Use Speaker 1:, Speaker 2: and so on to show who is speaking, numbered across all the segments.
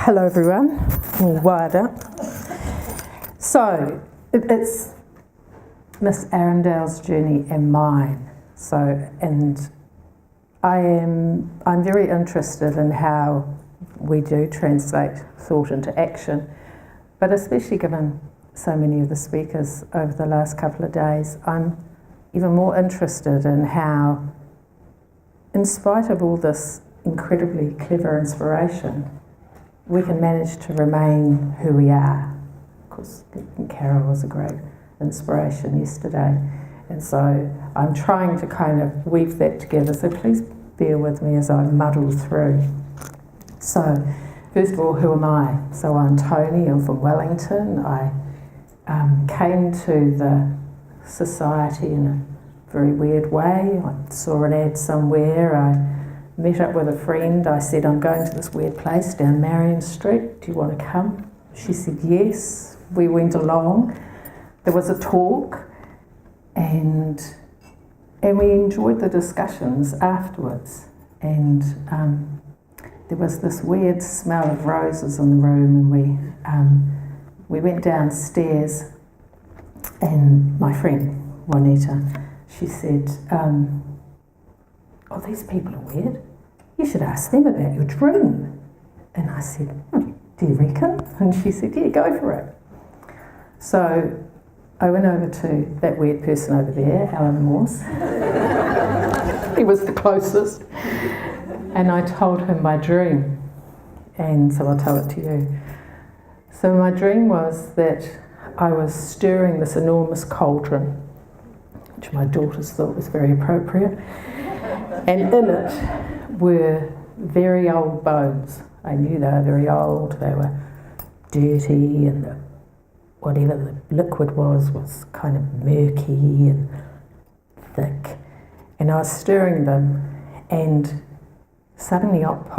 Speaker 1: Hello everyone, or Wier. So, it's Miss Arundale's journey and mine. And I'm very interested in how we do translate thought into action, but especially given so many of the speakers over the last couple of days, I'm even more interested in how, in spite of all this incredibly clever inspiration, we can manage to remain who we are. Of course, Carol was a great inspiration yesterday, and so I'm trying to kind of weave that together, so please bear with me as I muddle through. So, first of all, who am I? So I'm Toni, I'm from Wellington. I came to the society in a very weird way. I saw an ad somewhere, I met up with a friend. I said, I'm going to this weird place down Marion Street, do you want to come? She said yes. We went along. There was a talk, and we enjoyed the discussions afterwards. And there was this weird smell of roses in the room, and we went downstairs, and my friend Juanita, she said, oh, these people are weird. You should ask them about your dream. And I said, oh, do you reckon? And she said, yeah, go for it. So I went over to that weird person over there, Alan Morse. He was the closest. And I told him my dream. And so I'll tell it to you. So my dream was that I was stirring this enormous cauldron, which my daughters thought was very appropriate. And in it were very old bones. I knew they were very old, they were dirty, and whatever the liquid was kind of murky and thick. And I was stirring them, and suddenly up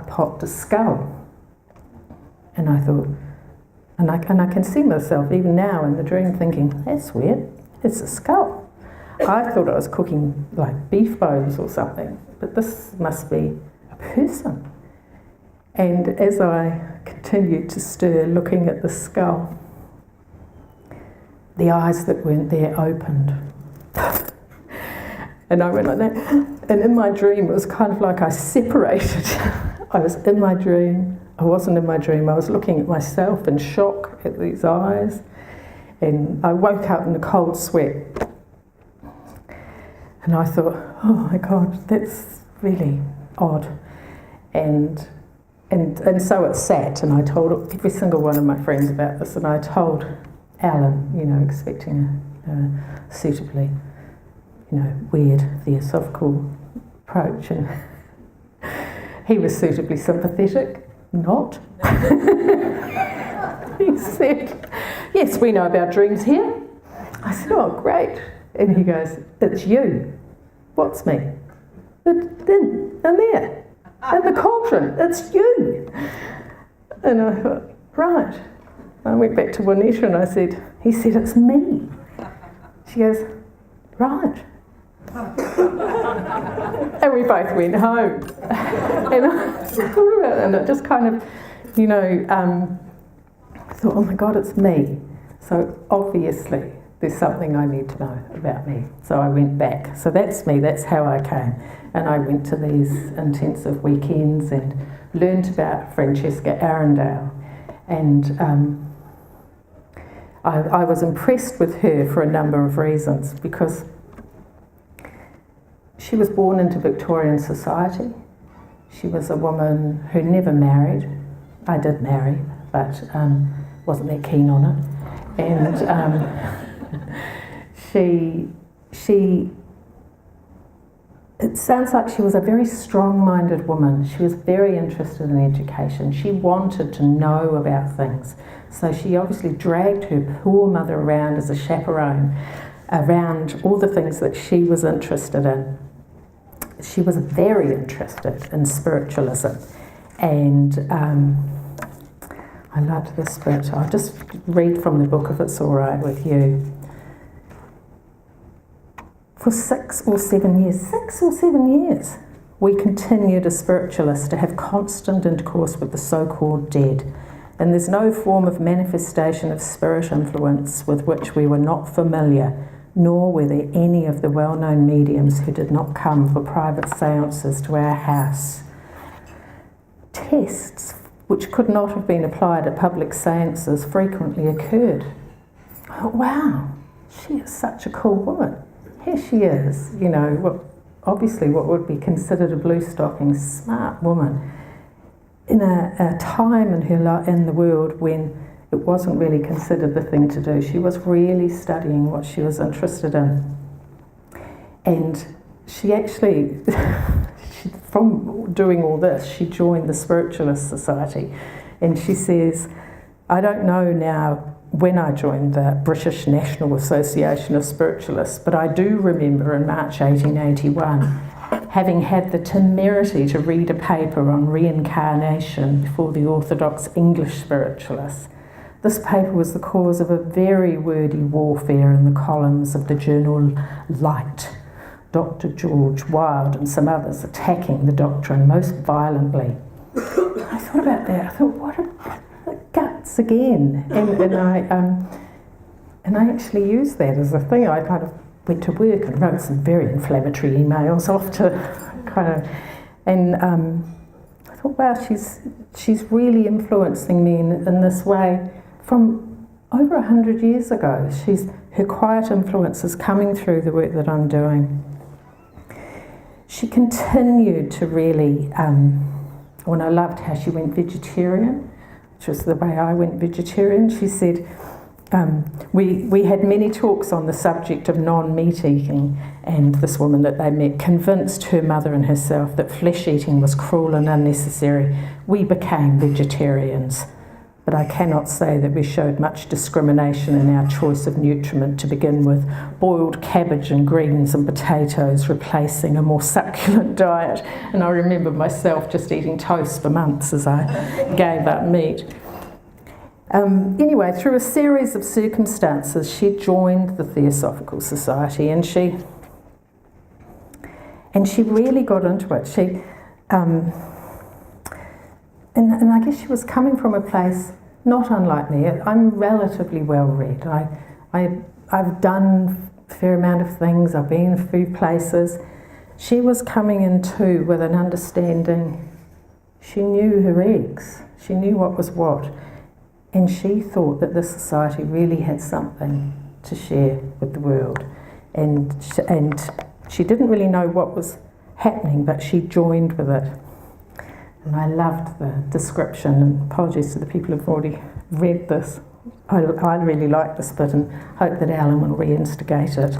Speaker 1: popped a skull. And I thought, and I can see myself even now in the dream thinking, that's weird, it's a skull. I thought I was cooking like beef bones or something, but this must be a person. And as I continued to stir, looking at the skull, the eyes that weren't there opened. And I went like that. And in my dream, it was kind of like I separated. I was in my dream. I wasn't in my dream. I was looking at myself in shock at these eyes. And I woke up in a cold sweat. And I thought, oh my God, that's really odd. And so it sat, and I told every single one of my friends about this, and I told Alan, expecting a suitably, weird theosophical approach, and he was suitably sympathetic. Not. He said, yes, we know about dreams here. I said, oh, great. And he goes, it's you. What's me? In there, in the cauldron, it's you. And I thought, right. I went back to Juanita and I said, he said, it's me. She goes, right. And we both went home. And I thought about it, and it just kind of, I thought, oh my God, it's me. So obviously, there's something I need to know about me. So I went back. So that's me, that's how I came. And I went to these intensive weekends and learned about Francesca Arundale. And I was impressed with her for a number of reasons, because she was born into Victorian society. She was a woman who never married. I did marry, but wasn't that keen on it. And it sounds like she was a very strong-minded woman. She was very interested in education. She wanted to know about things. So she obviously dragged her poor mother around as a chaperone, around all the things that she was interested in. She was very interested in spiritualism. And I liked this bit. I'll just read from the book if it's all right with you. For 6 or 7 years, we continued as spiritualists to have constant intercourse with the so-called dead, and there's no form of manifestation of spirit influence with which we were not familiar, nor were there any of the well-known mediums who did not come for private seances to our house. Tests which could not have been applied at public seances frequently occurred. Oh, wow, she is such a cool woman. Here she is, obviously what would be considered a blue-stocking, smart woman in a time in the world when it wasn't really considered the thing to do. She was really studying what she was interested in. And she actually, from doing all this, she joined the Spiritualist Society. And she says, I don't know now when I joined the British National Association of Spiritualists, but I do remember in March 1881 having had the temerity to read a paper on reincarnation before the orthodox English spiritualists. This paper was the cause of a very wordy warfare in the columns of the journal Light. Dr. George Wilde and some others attacking the doctrine most violently. I thought about that. I thought, what a guts again. And I actually used that as a thing. I kind of went to work and wrote some very inflammatory emails off to I thought, wow, she's really influencing me in this way from over 100 years ago. Her quiet influence is coming through the work that I'm doing. She continued to really, when I loved how she went vegetarian, which was the way I went vegetarian. She said, we had many talks on the subject of non-meat eating, and this woman that they met convinced her mother and herself that flesh eating was cruel and unnecessary. We became vegetarians. But I cannot say that we showed much discrimination in our choice of nutriment to begin with, boiled cabbage and greens and potatoes replacing a more succulent diet. And I remember myself just eating toast for months as I gave up meat. Anyway, through a series of circumstances, she joined the Theosophical Society, and she really got into it. And I guess she was coming from a place not unlike me. I'm relatively well read. I've done a fair amount of things. I've been a few places. She was coming in too with an understanding. She knew her eggs. She knew what was what. And she thought that this society really had something to share with the world. And she didn't really know what was happening, but she joined with it. And I loved the description, and apologies to the people who've already read this. I really like this bit and hope that Alan will reinstigate it.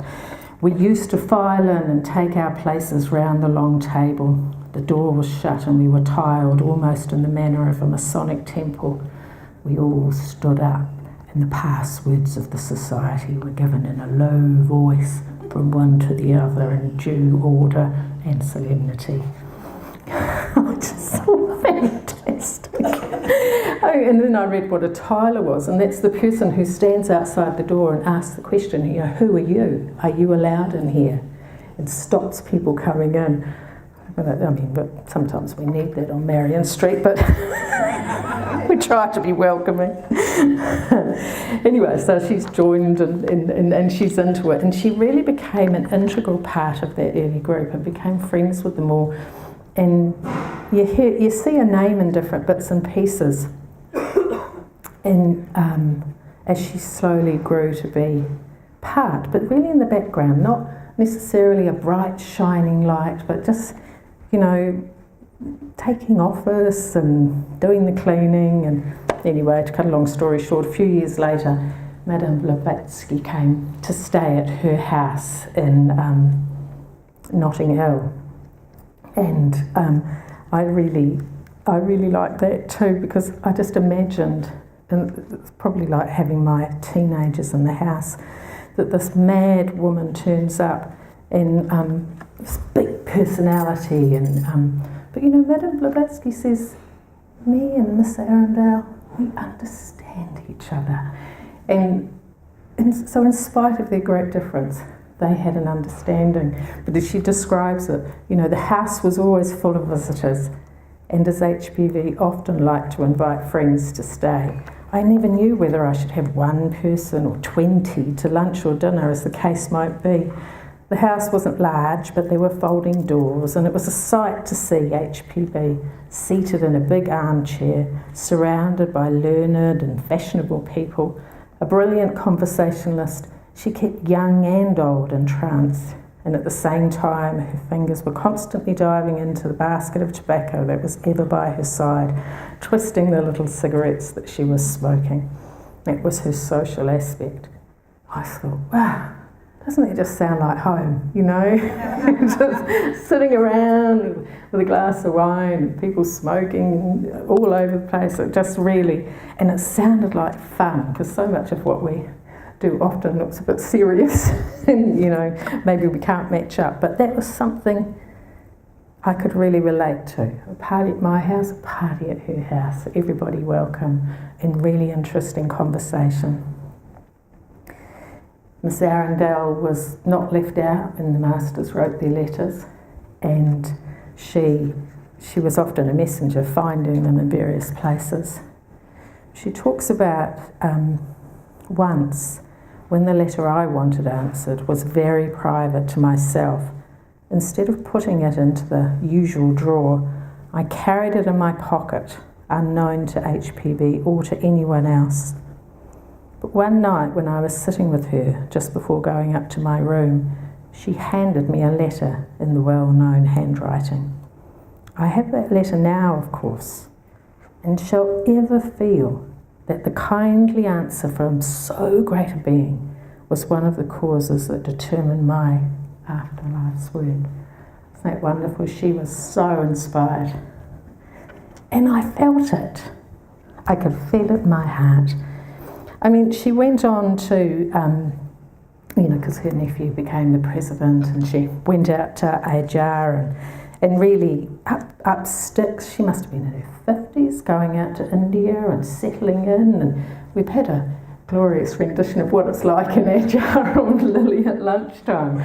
Speaker 1: We used to file in and take our places round the long table. The door was shut and we were tiled almost in the manner of a Masonic temple. We all stood up, and the passwords of the society were given in a low voice from one to the other in due order and solemnity. Just so fantastic. And then I read what a tiler was, and that's the person who stands outside the door and asks the question, who are you? Are you allowed in here? And stops people coming in. But sometimes we need that on Marion Street, but we try to be welcoming. Anyway, so she's joined and she's into it, and she really became an integral part of that early group and became friends with them all. And you see a name in different bits and pieces, and as she slowly grew to be part, but really in the background, not necessarily a bright shining light, but just taking office and doing the cleaning. And anyway, to cut a long story short, a few years later, Madame Blavatsky came to stay at her house in Notting Hill. And I really liked that too, because I just imagined, and it's probably like having my teenagers in the house, that this mad woman turns up and this big personality, and but Madame Blavatsky says, me and Miss Arundale, we understand each other, and so in spite of their great difference, they had an understanding. But as she describes it, you know, the house was always full of visitors, and as HPV often liked to invite friends to stay, I never knew whether I should have one person or 20 to lunch or dinner, as the case might be. The house wasn't large, but there were folding doors, and it was a sight to see HPV seated in a big armchair, surrounded by learned and fashionable people. A brilliant conversationalist, she kept young and old entranced, and at the same time her fingers were constantly diving into the basket of tobacco that was ever by her side, twisting the little cigarettes that she was smoking. That was her social aspect. I thought, wow, doesn't it just sound like home, you know? Just sitting around with a glass of wine, and people smoking all over the place. It just really, and it sounded like fun, because so much of what we do often looks a bit serious, and you know, maybe we can't match up. But that was something I could really relate to. A party at my house, a party at her house, everybody welcome, and really interesting conversation. Miss Arundale was not left out, and the masters wrote their letters, and she was often a messenger, finding them in various places. She talks about once when the letter I wanted answered was very private to myself. Instead of putting it into the usual drawer, I carried it in my pocket, unknown to HPV or to anyone else. But one night when I was sitting with her, just before going up to my room, she handed me a letter in the well-known handwriting. I have that letter now, of course, and shall ever feel that the kindly answer from so great a being was one of the causes that determined my afterlife's word. Isn't that wonderful? She was so inspired. And I felt it. I could feel it in my heart. I mean, she went on to, because her nephew became the president, and she went out to Ajar and really up sticks. She must have been in her 50s, going out to India and settling in. And we've had a glorious rendition of what it's like in Ajar on Lily at lunchtime.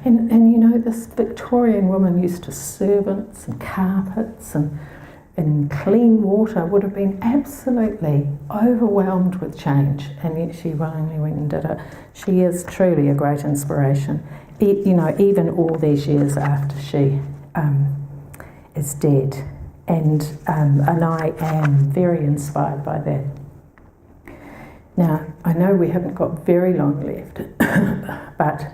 Speaker 1: And you know, this Victorian woman used to servants and carpets and clean water, would have been absolutely overwhelmed with change, and yet she willingly went and did it. She is truly a great inspiration, even all these years after she is dead, and I am very inspired by that. Now, I know we haven't got very long left, but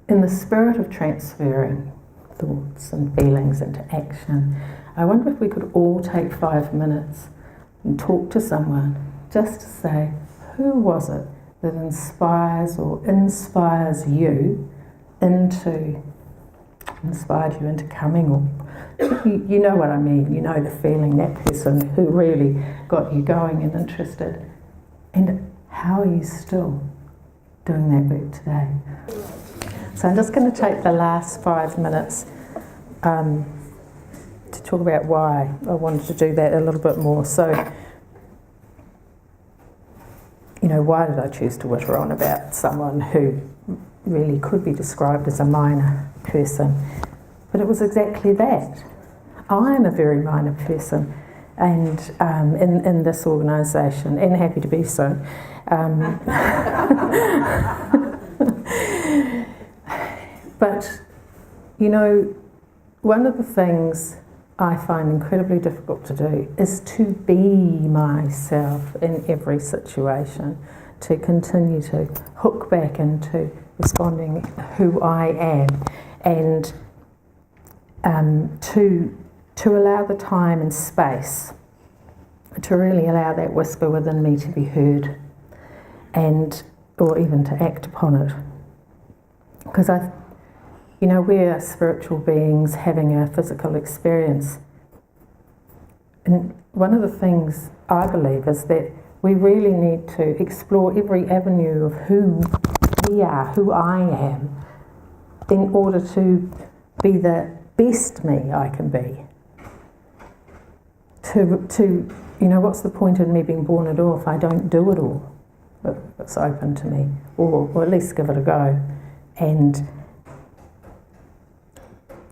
Speaker 1: in the spirit of transferring thoughts and feelings into action, I wonder if we could all take 5 minutes and talk to someone just to say, who was it that inspires you into coming, or you know what I mean, you know the feeling, that person who really got you going and interested, and how are you still doing that work today? So I'm just going to take the last 5 minutes to talk about why I wanted to do that a little bit more. So, why did I choose to witter on about someone who really could be described as a minor person? But it was exactly that. I'm a very minor person, and in this organisation, and happy to be so. But, one of the things I find incredibly difficult to do is to be myself in every situation, to continue to hook back into responding who I am, and to allow the time and space to really allow that whisper within me to be heard, or even to act upon it. Because we're spiritual beings having a physical experience. And one of the things I believe is that we really need to explore every avenue of who we are, who I am, in order to be the best me I can be. What's the point in me being born at all if I don't do it all that's open to me, or at least give it a go. And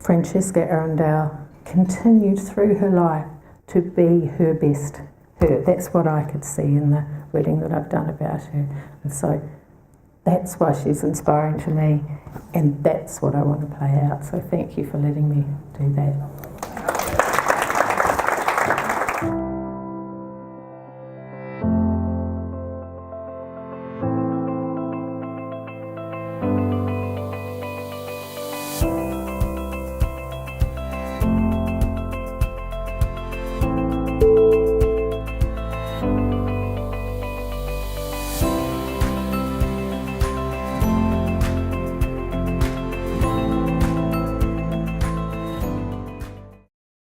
Speaker 1: Francesca Arundale continued through her life to be her best her. That's what I could see in the reading that I've done about her. And so that's why she's inspiring to me, and that's what I want to play out. So thank you for letting me do that.